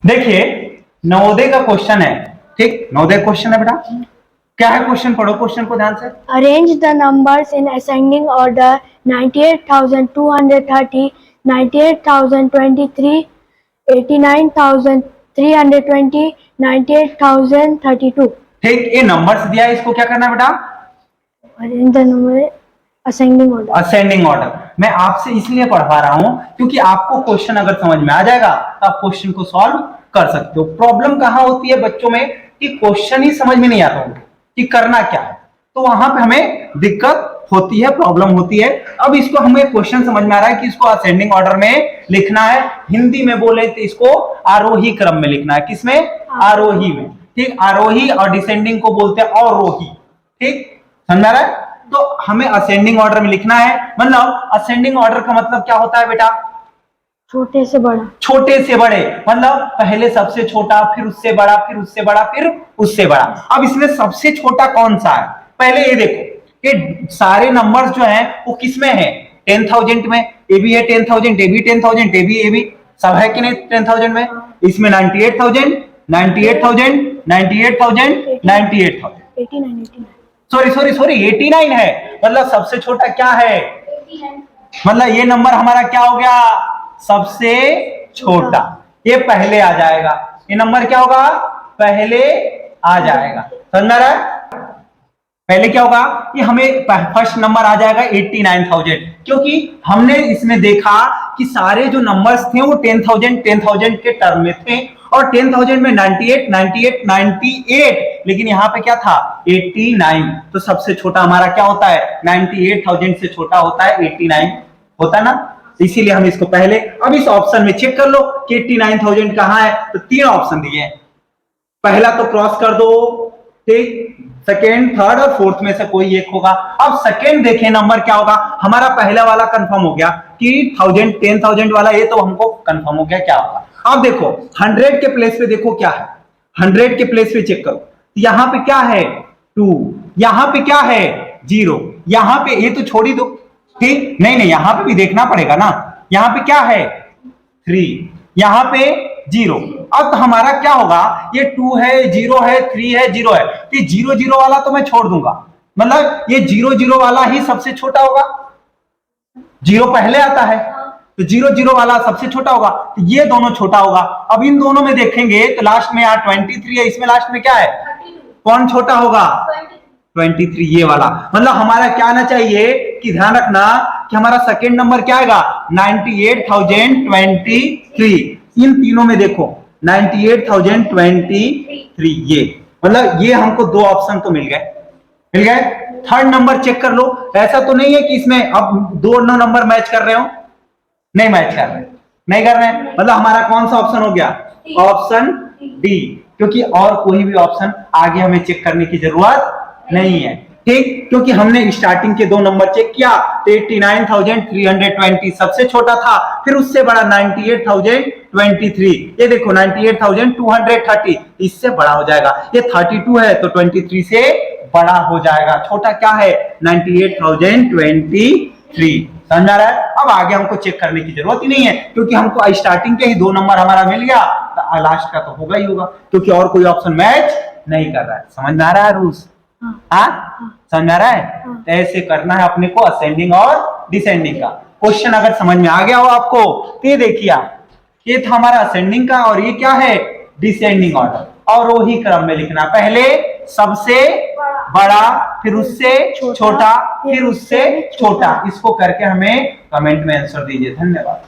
देखिए नवोदय का क्वेश्चन है। ठीक, नवोदय क्वेश्चन है बेटा। क्या है क्वेश्चन, पढ़ो क्वेश्चन को ध्यान से। Arrange the numbers in ascending order 98,230, 98,023, 89,320, 98,032. ठीक, ये नंबर्स दिया है, इसको क्या करना है बेटा? Arrange the number ascending order. Ascending order. मैं आपसे इसलिए पढ़वा रहा हूं क्योंकि आपको क्वेश्चन अगर समझ में आ जाएगा तो आप क्वेश्चन को सॉल्व कर सकते हो। प्रॉब्लम कहां होती है बच्चों में कि क्वेश्चन ही समझ में नहीं आता होगा कि करना क्या है, तो वहां पे हमें दिक्कत होती है, प्रॉब्लम होती है। अब इसको हमें क्वेश्चन समझ में आ रहा है कि इसको असेंडिंग ऑर्डर में लिखना है। हिंदी में बोले तो इसको आरोही क्रम में लिखना है। किसमें? आरोही में। ठीक, आरोही और डिसेंडिंग को बोलते हैं अवरोही। ठीक, समझ आ रहा है? तो हमें असेंडिंग ऑर्डर में लिखना है। मतलब असेंडिंग ऑर्डर का मतलब क्या होता है बेटा? छोटे से बड़ा। छोटे से बड़े, मतलब पहले सबसे छोटा, फिर उससे बड़ा, फिर उससे बड़ा, फिर उससे बड़ा। अब इसमें सबसे छोटा कौन सा है? पहले ये देखो कि सारे नंबर्स जो हैं वो किसमें है? 10,000 में। ए भी है 10,000, ए भी 10,000, ए भी सब है कि नहीं 10,000 में? इसमें 98,000, 98,000, 98,000, 98,000, 89. सॉरी 89 है। मतलब सबसे छोटा क्या है? मतलब ये नंबर हमारा क्या हो गया? सबसे छोटा। ये पहले आ जाएगा। ये नंबर क्या होगा? पहले आ जाएगा। समझ रहा है? पहले क्या होगा? ये हमें फर्स्ट नंबर आ जाएगा 89,000, क्योंकि हमने इसमें देखा कि सारे जो नंबर्स थे वो 10,000 10,000 के टर्म में थे, और 10,000 में 98 98 98, लेकिन यहाँ पे क्या था? 89। तो सबसे छोटा हमारा क्या होता है? 98,000 से छोटा होता है 89 होता ना, इसीलिए हम इसको पहले। अब इस ऑप्शन में चेक कर लो कि 89,000 कहाँ है। तो तीन ऑप्शन दिए हैं, पहला तो क्रॉस कर दो। ठीक, सेकेंड, थर्ड और फोर्थ में से कोई एक होगा। अब सेकेंड देखें नंबर क्या होगा हमारा। पहला वाला कंफर्म हो गया कि 10,000 वाला, ये तो हमको कंफर्म हो गया क्या होगा। अब देखो 100 के प्लेस पे देखो क्या है। 100 के प्लेस पे चेक करो, यहां पे क्या है? 2, यहां पे क्या है? 0, यहां पे ये तो छोड़ ही दो। ठीक, नहीं यहां पे भी देखना पड़ेगा ना। यहां पे क्या है? 3, यहां पे 0। अब हमारा क्या होगा? ये 2 है, 0 है, 3 है, 0 है। तो 0 0 वाला तो मैं छोड़ दूंगा, मतलब ये 0 0 वाला ही सबसे छोटा होगा। 0 पहले आता है तो 0 0 वाला सबसे छोटा होगा, तो ये दोनों छोटा होगा। अब इन दोनों में देखेंगे तो लास्ट में यहाँ 23 है, इसमें लास्ट में क्या है? कौन छोटा होगा? 23, ये वाला। मतलब हमारा क्या आना चाहिए कि ध्यान रखना कि हमारा सेकेंड नंबर क्या आएगा? 98,023। इन तीनों में देखो 98,023, ये मतलब ये हमको दो ऑप्शन तो मिल गए। थर्ड नंबर चेक कर लो। ऐसा तो नहीं है कि इसमें अब दोनों नंबर मैच कर रहे हो, नहीं मैच कर रहे, नहीं कर रहे हैं। मतलब हमारा कौन सा ऑप्शन हो गया? ऑप्शन डी, क्योंकि और कोई भी ऑप्शन आगे हमें चेक करने की जरूरत नहीं है। ठीक, क्योंकि हमने स्टार्टिंग के दो नंबर चेक किया तो 89,320 सबसे छोटा था, फिर उससे बड़ा 98,023। ये देखो 98,230 इससे बड़ा हो जाएगा। ये 32 है तो 23 से बड़ा हो जाएगा। छोटा क्या है? 98,023। समझ आ रहा है? अब आगे हमको चेक करने की जरूरत ही नहीं है, क्योंकि हमको स्टार्टिंग के ही दो नंबर हमारा मिल गया, तो लास्ट का तो होगा ही होगा, क्योंकि और कोई ऑप्शन मैच नहीं कर रहा है। समझ में आ रहा है रूल्स? हाँ, समझ आ रहा है? तो ऐसे करना है अपने को असेंडिंग और डिसेंडिंग का। क्वेश्चन अगर समझ में आ गया हो आपको तो ये देखिए आप, ये था हमारा असेंडिंग का और ये क्या है? Descending order. और वही क्रम में लिखना, पहले सबसे बड़ा, फिर उससे छोटा, फिर उससे छोटा। इसको करके हमें कमेंट में आंसर दीजिए। धन्यवाद।